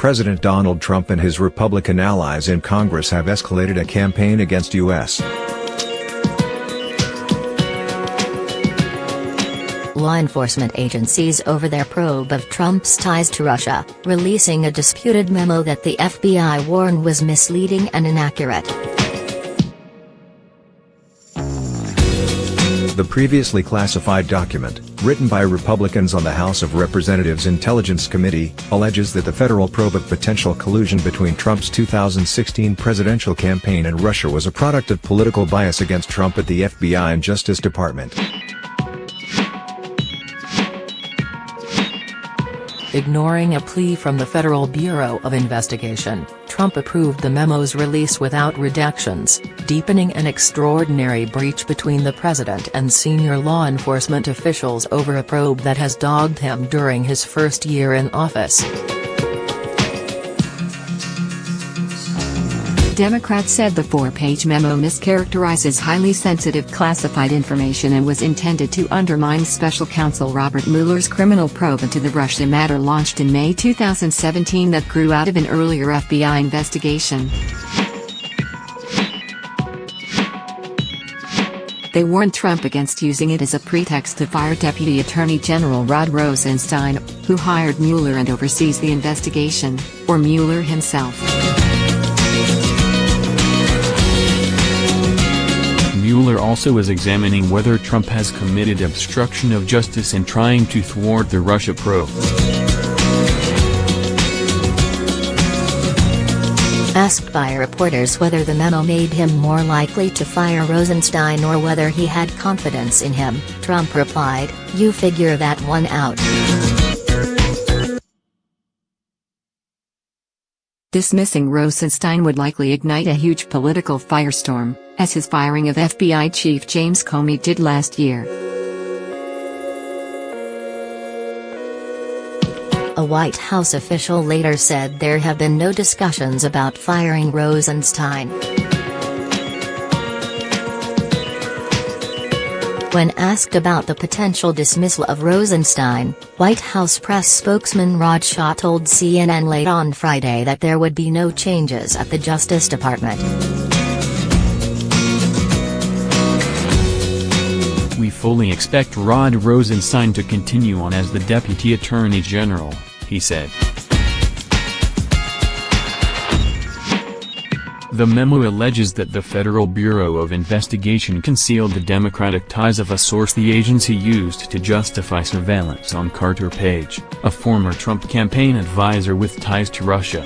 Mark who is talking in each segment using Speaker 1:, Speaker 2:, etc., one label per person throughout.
Speaker 1: President Donald Trump and his Republican allies in Congress have escalated a campaign against U.S.
Speaker 2: law enforcement agencies over their probe of Trump's ties to Russia, releasing a disputed memo that the FBI warned was misleading and inaccurate.
Speaker 1: The previously classified document, written by Republicans on the House of Representatives Intelligence Committee, alleges that the federal probe of potential collusion between Trump's 2016 presidential campaign and Russia was a product of political bias against Trump at the FBI and Justice Department.
Speaker 3: Ignoring a plea from the Federal Bureau of Investigation, Trump approved the memo's release without redactions, deepening an extraordinary breach between the president and senior law enforcement officials over a probe that has dogged him during his first year in office.
Speaker 4: Democrats said the four-page memo mischaracterizes highly sensitive classified information and was intended to undermine Special Counsel Robert Mueller's criminal probe into the Russia matter launched in May 2017 that grew out of an earlier FBI investigation. They warned Trump against using it as a pretext to fire Deputy Attorney General Rod Rosenstein, who hired Mueller and oversees the investigation, or Mueller himself.
Speaker 5: Mueller also is examining whether Trump has committed obstruction of justice in trying to thwart the Russia probe.
Speaker 2: Asked by reporters whether the memo made him more likely to fire Rosenstein or whether he had confidence in him, Trump replied, "You figure that one out."
Speaker 4: Dismissing Rosenstein would likely ignite a huge political firestorm, as his firing of FBI Chief James Comey did last year.
Speaker 2: A White House official later said there have been no discussions about firing Rosenstein. When asked about the potential dismissal of Rosenstein, White House press spokesman Rod Shah told CNN late on Friday that there would be no changes at the Justice Department.
Speaker 5: We fully expect Rod Rosenstein to continue on as the Deputy Attorney General, he said. The memo alleges that the Federal Bureau of Investigation concealed the Democratic ties of a source the agency used to justify surveillance on Carter Page, a former Trump campaign advisor with ties to Russia.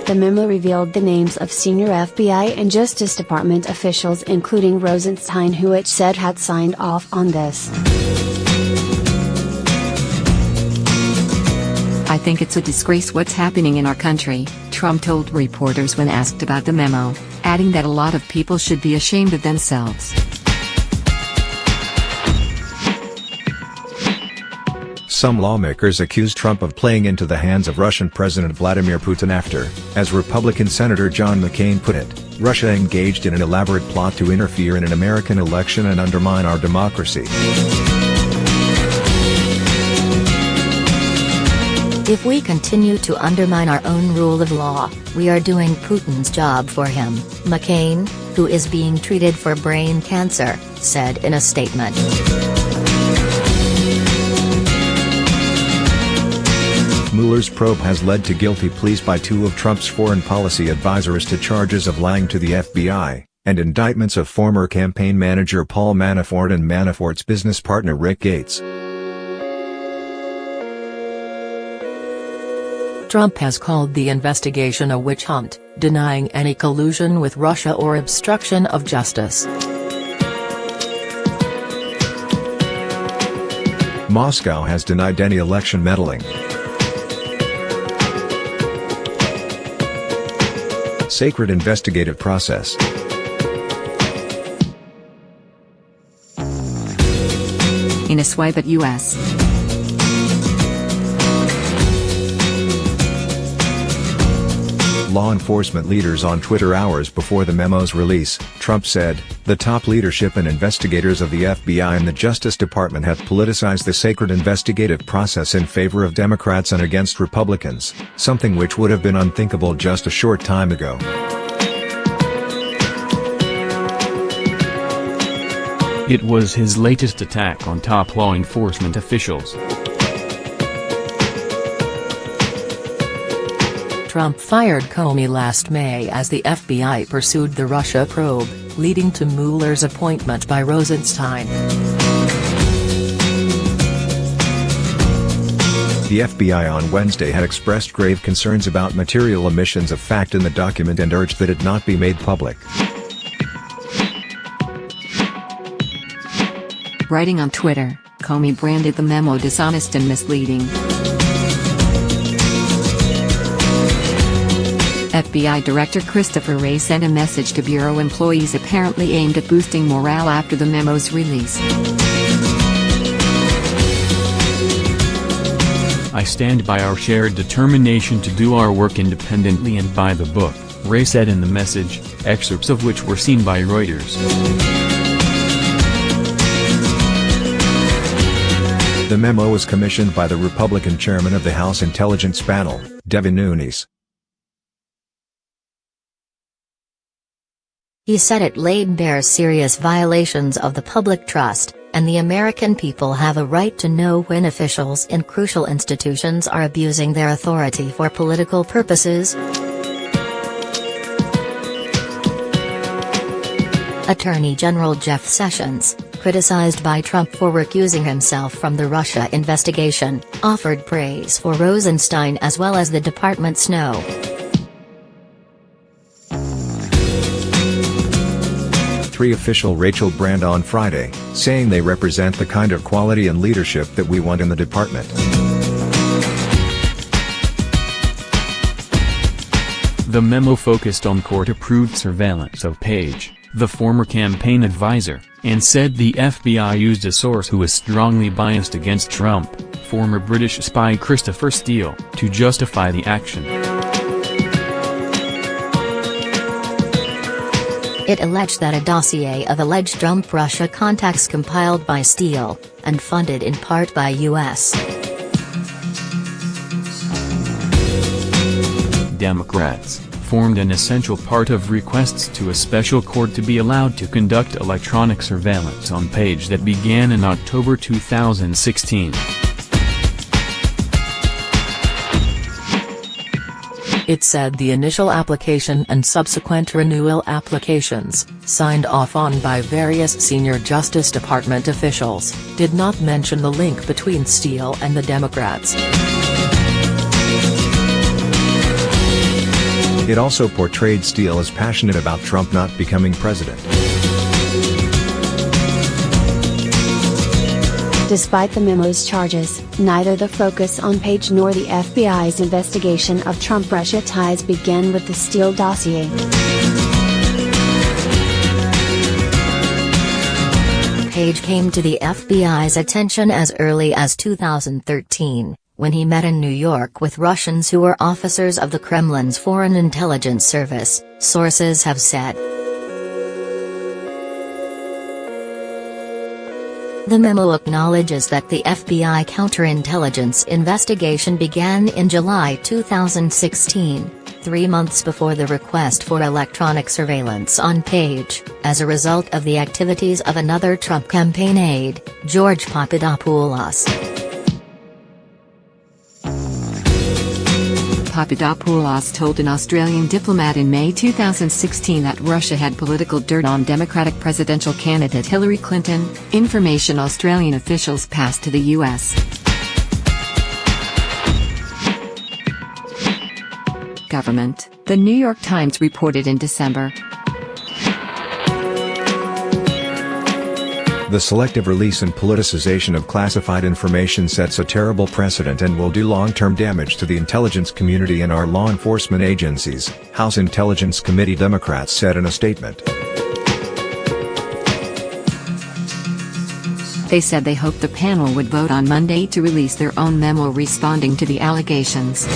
Speaker 6: The memo revealed the names of senior FBI and Justice Department officials including Rosenstein, who it said had signed off on this.
Speaker 4: "I think it's a disgrace what's happening in our country," Trump told reporters when asked about the memo, adding that a lot of people should be ashamed of themselves.
Speaker 1: Some lawmakers accuse Trump of playing into the hands of Russian President Vladimir Putin after, as Republican Senator John McCain put it, Russia engaged in an elaborate plot to interfere in an American election and undermine our democracy.
Speaker 2: If we continue to undermine our own rule of law, we are doing Putin's job for him, McCain, who is being treated for brain cancer, said in a statement.
Speaker 1: Mueller's probe has led to guilty pleas by two of Trump's foreign policy advisors to charges of lying to the FBI, and indictments of former campaign manager Paul Manafort and Manafort's business partner Rick Gates.
Speaker 3: Trump has called the investigation a witch hunt, denying any collusion with Russia or obstruction of justice.
Speaker 1: Moscow has denied any election meddling. Sacred investigative process.
Speaker 4: In a swipe at U.S.
Speaker 1: law enforcement leaders on Twitter hours before the memo's release. Trump said, "The top leadership and investigators of the FBI and the Justice Department have politicized the sacred investigative process in favor of Democrats and against Republicans, something which would have been unthinkable just a short time ago."
Speaker 5: It was his latest attack on top law enforcement officials.
Speaker 3: Trump fired Comey last May as the FBI pursued the Russia probe, leading to Mueller's appointment by Rosenstein.
Speaker 1: The FBI on Wednesday had expressed grave concerns about material omissions of fact in the document and urged that it not be made public.
Speaker 4: Writing on Twitter, Comey branded the memo dishonest and misleading. FBI Director Christopher Wray sent a message to Bureau employees apparently aimed at boosting morale after the memo's release.
Speaker 5: "I stand by our shared determination to do our work independently and by the book," Wray said in the message, excerpts of which were seen by Reuters.
Speaker 1: The memo was commissioned by the Republican chairman of the House Intelligence Panel, Devin Nunes.
Speaker 2: He said it laid bare serious violations of the public trust, and the American people have a right to know when officials in crucial institutions are abusing their authority for political purposes. Attorney General Jeff Sessions, criticized by Trump for recusing himself from the Russia investigation, offered praise for Rosenstein as well as the department's no.
Speaker 1: Three official Rachel Brand on Friday, saying they represent the kind of quality and leadership that we want in the department.
Speaker 5: The memo focused on court-approved surveillance of Page, the former campaign advisor, and said the FBI used a source who was strongly biased against Trump, former British spy Christopher Steele, to justify the action.
Speaker 2: It alleged that a dossier of alleged Trump-Russia contacts compiled by Steele, and funded in part by U.S.
Speaker 5: Democrats formed an essential part of requests to a special court to be allowed to conduct electronic surveillance on Page that began in October 2016.
Speaker 3: It said the initial application and subsequent renewal applications, signed off on by various senior Justice Department officials, did not mention the link between Steele and the Democrats.
Speaker 1: It also portrayed Steele as passionate about Trump not becoming president.
Speaker 6: Despite the memo's charges, neither the focus on Page nor the FBI's investigation of Trump-Russia ties began with the Steele dossier.
Speaker 2: Page came to the FBI's attention as early as 2013, when he met in New York with Russians who were officers of the Kremlin's Foreign Intelligence Service, sources have said. The memo acknowledges that the FBI counterintelligence investigation began in July 2016, 3 months before the request for electronic surveillance on Page, as a result of the activities of another Trump campaign aide, George Papadopoulos.
Speaker 4: Papadopoulos told an Australian diplomat in May 2016 that Russia had political dirt on Democratic presidential candidate Hillary Clinton, information Australian officials passed to the U.S. government, The New York Times reported in December.
Speaker 1: The selective release and politicization of classified information sets a terrible precedent and will do long-term damage to the intelligence community and our law enforcement agencies, House Intelligence Committee Democrats said in a statement.
Speaker 4: They said they hoped the panel would vote on Monday to release their own memo responding to the allegations.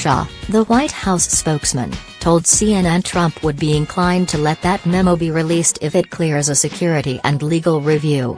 Speaker 2: Shah, the White House spokesman, told CNN Trump would be inclined to let that memo be released if it clears a security and legal review.